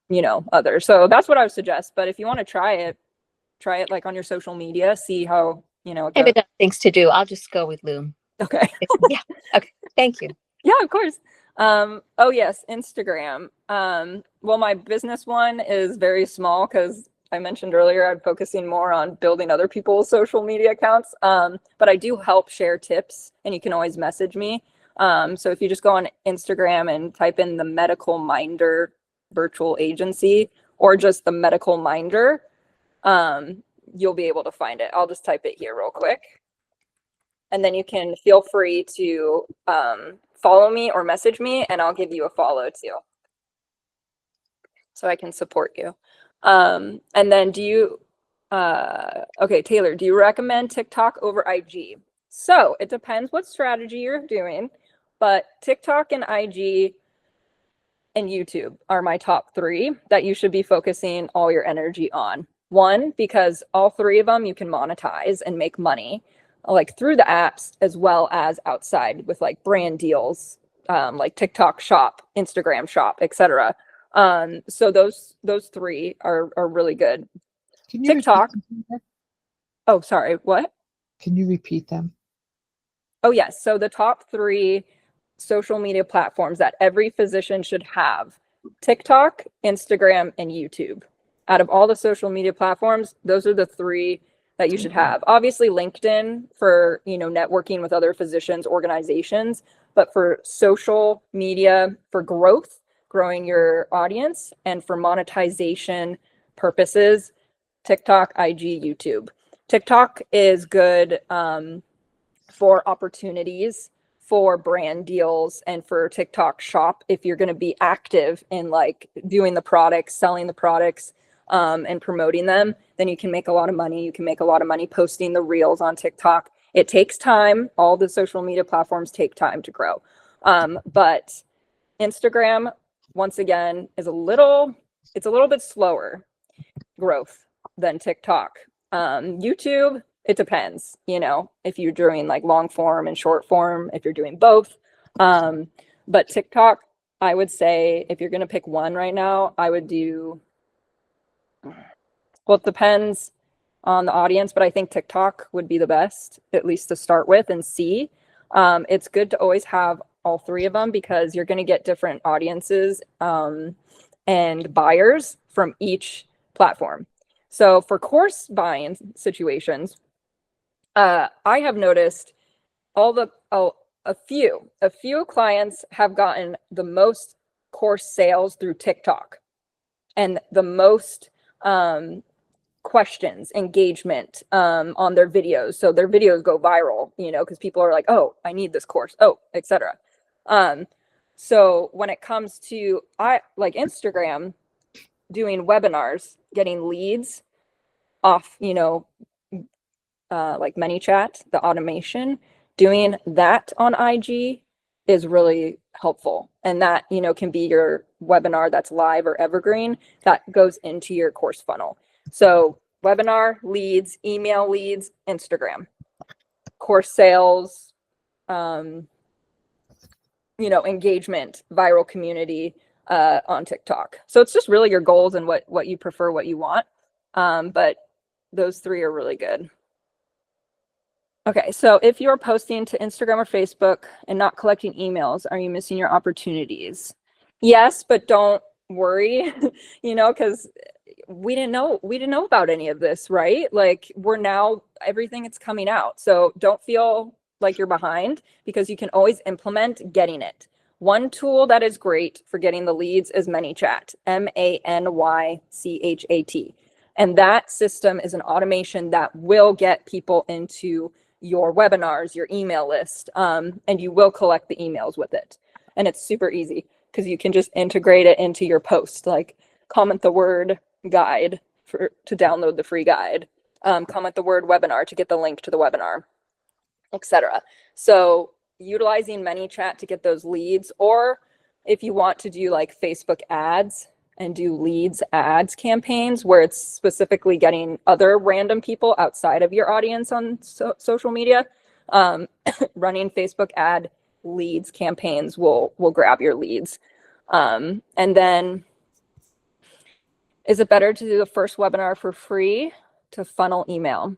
you know, others. So that's what I would suggest. But if you want to try it like on your social media, see how, you know, it
If
goes.
it does things to do, I'll just go with Loom.
Okay.
Yeah. Okay. Thank you.
Yeah, of course. Oh yes, Instagram. Well, my business one is very small because I mentioned earlier I'm focusing more on building other people's social media accounts. But I do help share tips, and you can always message me. So if you just go on Instagram and type in the Medical Minder virtual agency, or just the Medical Minder, you'll be able to find it. I'll just type it here real quick. And then you can feel free to follow me or message me, and I'll give you a follow too, so I can support you. And then okay, Taylor, do you recommend TikTok over IG? So it depends what strategy you're doing, but TikTok and IG and YouTube are my top 3 that you should be focusing all your energy on. One, because all 3 of them you can monetize and make money, like through the apps as well as outside with like brand deals, like TikTok Shop, Instagram Shop, etc. So those 3 are really good.
Can you
TikTok.
repeat them?
Oh, sorry, what?
Can you repeat them?
Oh, yes. So the top 3 social media platforms that every physician should have: TikTok, Instagram, and YouTube. Out of all the social media platforms, those are the 3 that you should have. Obviously LinkedIn for, you know, networking with other physicians, organizations, but for social media, for growth, growing your audience, and for monetization purposes, TikTok, IG, YouTube. TikTok is good for opportunities, for brand deals, and for TikTok Shop. If you're going to be active in like doing the products, selling the products, and promoting them, then you can make a lot of money. You can make a lot of money posting the reels on TikTok. It takes time. All the social media platforms take time to grow. But Instagram, once again, it's a little bit slower growth than TikTok. YouTube, it depends, you know, if you're doing like long form and short form, if you're doing both. But TikTok, I would say if you're going to pick one right now, I would do, well, it depends on the audience, but I think TikTok would be the best, at least to start with and see. It's good to always have all 3 of them because you're going to get different audiences and buyers from each platform. So for course buying situations, I have noticed a few clients have gotten the most course sales through TikTok and the most questions, engagement on their videos. So their videos go viral, because people are like, oh, I need this course, etc. So when it comes to like Instagram, doing webinars, getting leads off, like ManyChat, the automation, doing that on IG is really helpful. And that, can be your webinar that's live or evergreen that goes into your course funnel. So webinar, leads, email leads, Instagram, course sales, engagement, viral community on TikTok. So it's just really your goals and what you prefer, what you want. But those three are really good. Okay, so if you're posting to Instagram or Facebook and not collecting emails, are you missing your opportunities? Yes, but don't worry, because we didn't know about any of this, right? Like everything is coming out. So don't feel like you're behind, because you can always implement getting it. One tool that is great for getting the leads is ManyChat, ManyChat. And that system is an automation that will get people into your webinars, your email list, and you will collect the emails with it. And it's super easy because you can just integrate it into your post, like comment the word guide to download the free guide, comment the word webinar to get the link to the webinar, etc. So utilizing ManyChat to get those leads, or if you want to do like Facebook ads and do leads ads campaigns where it's specifically getting other random people outside of your audience on social media, running Facebook ad leads campaigns will grab your leads. And then, is it better to do the first webinar for free to funnel email?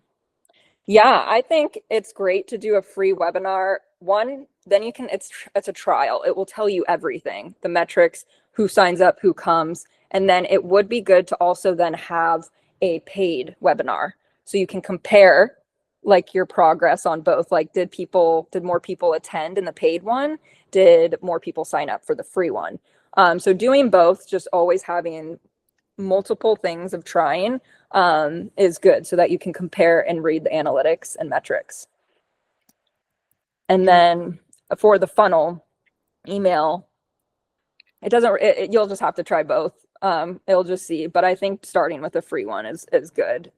Yeah, I think it's great to do a free webinar. One, then it's a trial. It will tell you everything, the metrics, who signs up, who comes. And then it would be good to also then have a paid webinar. So you can compare like your progress on both. Like, did more people attend in the paid one? Did more people sign up for the free one? So doing both, just always having multiple things of trying is good, so that you can compare and read the analytics and metrics. And then for the funnel email, you'll just have to try both. It'll just see, but I think starting with a free one is good.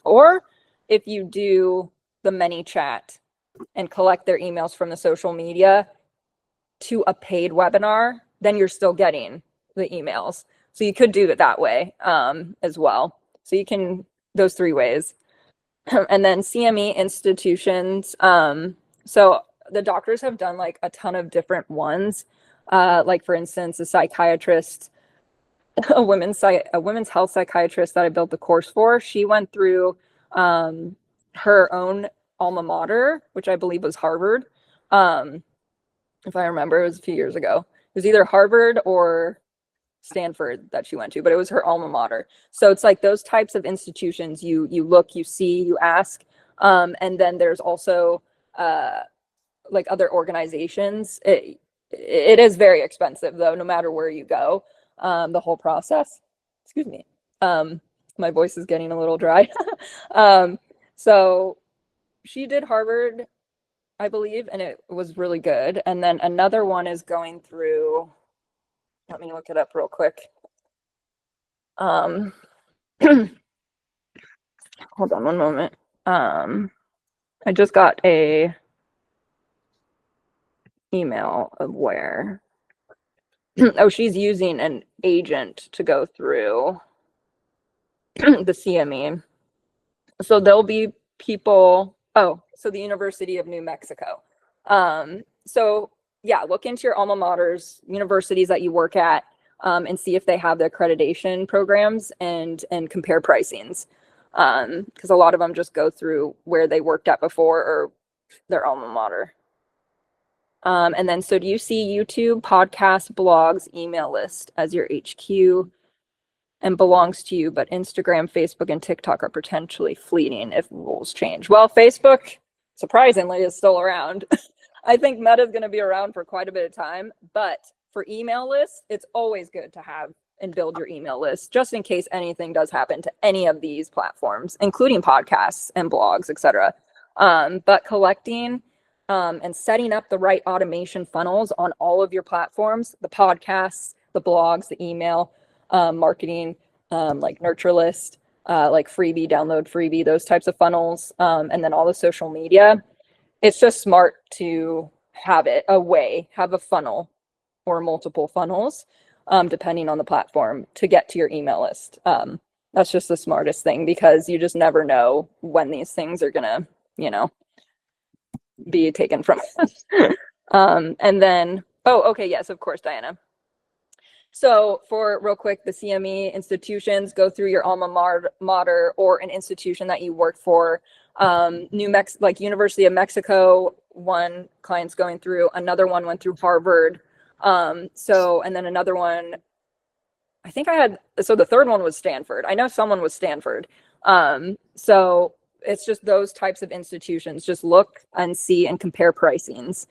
Or if you do the ManyChat and collect their emails from the social media to a paid webinar, then you're still getting the emails. So you could do it that way as well. So you can, those three ways. And then CME institutions. So the doctors have done like a ton of different ones. Like for instance, a psychiatrist, a women's health psychiatrist that I built the course for, she went through her own alma mater, which I believe was Harvard. If I remember, it was a few years ago. It was either Harvard or Stanford that she went to, but it was her alma mater. So it's like those types of institutions, you look, you see, you ask. And then there's also like other organizations. It is very expensive though, no matter where you go, the whole process. Excuse me. My voice is getting a little dry. So she did Harvard, I believe, and it was really good. And then another one is going through, let me look it up real quick. Hold on one moment. I just got a email of where, oh, she's using an agent to go through the CME. So there'll be people, so the University of New Mexico. So yeah, look into your alma maters, universities that you work at, and see if they have the accreditation programs and compare pricings. Because a lot of them just go through where they worked at before or their alma mater. And then, so do you see YouTube, podcasts, blogs, email list as your HQ and belongs to you, but Instagram, Facebook, and TikTok are potentially fleeting if rules change? Well, Facebook surprisingly is still around. I think Meta is going to be around for quite a bit of time, but for email lists, it's always good to have and build your email list just in case anything does happen to any of these platforms, including podcasts and blogs, etc. But collecting and setting up the right automation funnels on all of your platforms, the podcasts, the blogs, the email, marketing, like nurture list, like freebie, download freebie, those types of funnels, and then all the social media. It's just smart to have a funnel or multiple funnels, depending on the platform, to get to your email list. That's just the smartest thing, because you just never know when these things are gonna, be taken from us. And then, okay, yes, of course, Diana. So for real quick, the CME institutions, go through your alma mater or an institution that you work for. Like University of Mexico, one client's going through, another one went through Harvard. And then another one, the third one was Stanford. I know someone was Stanford. So it's just those types of institutions. Just look and see and compare pricings,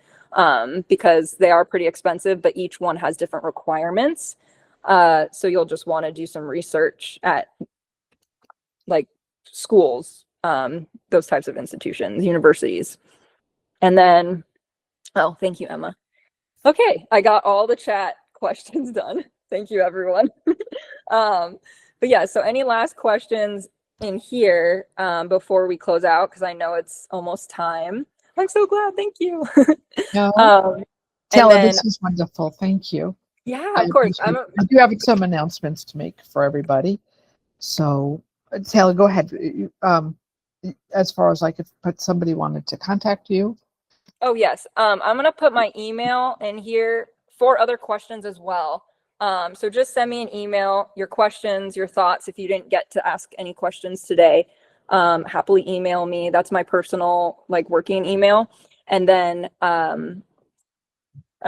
because they are pretty expensive, but each one has different requirements. So you'll just want to do some research at like schools, those types of institutions, universities. And then, thank you, Emma. Okay, I got all the chat questions done. Thank you, everyone. But yeah, so any last questions in here before we close out, because I know it's almost time. I'm so glad. Thank you.
No. Taylor, this is wonderful. Thank you.
Yeah, of course.
I do have some announcements to make for everybody. So, Taylor, go ahead. As far as like if somebody wanted to contact you.
Oh, yes. I'm going to put my email in here for other questions as well. So just send me an email, your questions, your thoughts. If you didn't get to ask any questions today, happily email me. That's my personal working email. And then I'm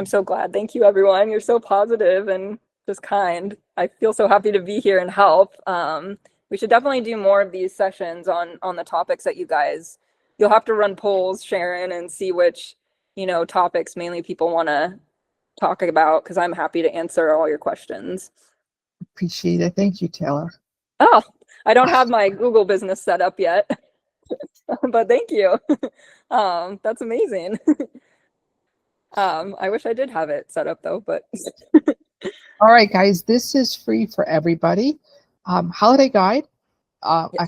so glad. Thank you, everyone. You're so positive and just kind. I feel so happy to be here and help. We should definitely do more of these sessions on the topics that you'll have to run polls, Sharon, and see which, topics mainly people want to talk about, because I'm happy to answer all your questions.
Appreciate it. Thank you, Taylor.
Oh, I don't have my Google business set up yet, but thank you. That's amazing. I wish I did have it set up though, but.
All right, guys, this is free for everybody. Holiday guide,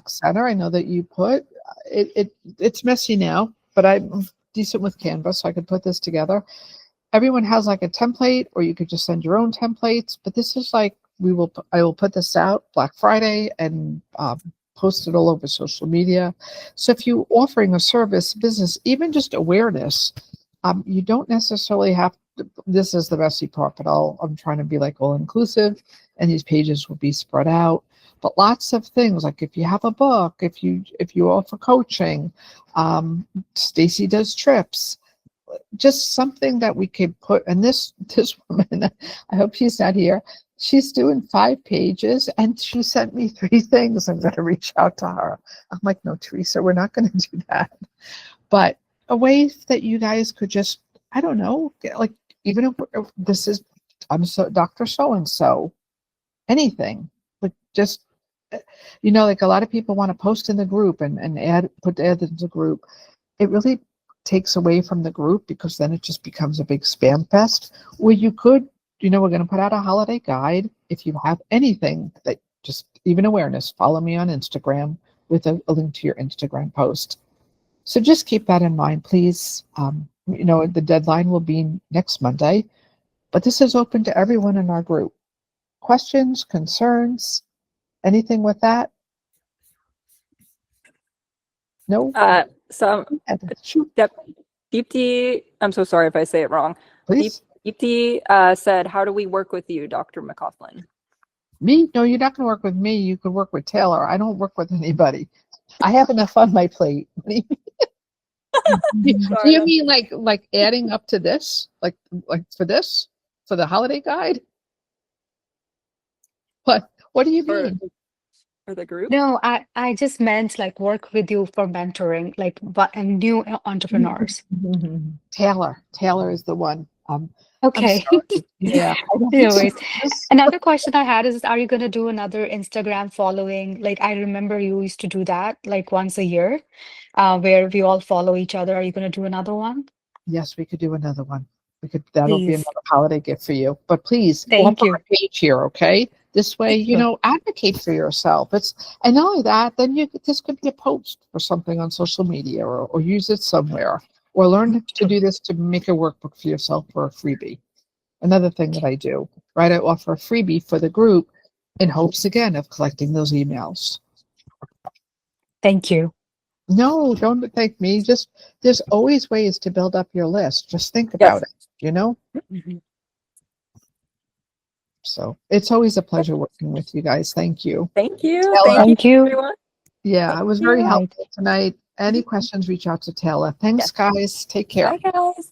Center. I know that you put it's messy now, but I'm decent with Canva, so I could put this together. Everyone has like a template, or you could just send your own templates. But this is like I will put this out Black Friday and post it all over social media. So if you're offering a service, business, even just awareness, you don't necessarily have to. This is the messy part, but I'm trying to be like all inclusive, and these pages will be spread out. But lots of things, like if you have a book, if you offer coaching, Stacy does trips, just something that we could put. And this woman, I hope she's not here. She's doing 5 pages, and she sent me 3 things. I'm going to reach out to her. I'm like, no, Teresa, we're not going to do that. But a way that you guys could just, I don't know, like even if this is, I'm Dr. So-and-so, anything, like just, like a lot of people want to post in the group and add into the group. It really takes away from the group, because then it just becomes a big spam fest. Where you could, we're going to put out a holiday guide. If you have anything that just even awareness, follow me on Instagram with a link to your Instagram post. So just keep that in mind, please. The deadline will be next Monday, but this is open to everyone in our group. Questions, concerns, anything with that? No?
So Deepti, I'm so sorry if I say it wrong.
Please?
Deepti said, how do we work with you, Dr. McCaughlin?
Me? No, you're not going to work with me. You could work with Taylor. I don't work with anybody. I have enough on my plate. Do you mean like adding up to this? Like for this? For the holiday guide? What do you mean?
or the group?
No, I just meant like work with you for mentoring, like but and new entrepreneurs.
Taylor is the one. I'm
Okay.
sorry. Yeah.
Anyways,
This-
another question I had is, are you going to do another Instagram following? Like, I remember you used to do that like once a year, where we all follow each other. Are you going to do another one?
Yes, we could do another one. That'll be
Please.
another holiday gift for you. But please
Thank
offer
you.
a page here, okay? This way, you know, advocate for yourself. And not only that, then this could be a post or something on social media or use it somewhere. Or learn to do this to make a workbook for yourself for a freebie. Another thing that I do, right? I offer a freebie for the group in hopes again of collecting those emails.
Thank you.
No, don't thank me. Just there's always ways to build up your list. Just think about it, you know? So it's always a pleasure working with you guys. Thank you.
Thank you.
Taylor.
Thank you.
Everyone.
Yeah, it was very
you.
helpful tonight. Any questions, reach out to Taylor. Thanks, guys. Take care.
Bye, guys.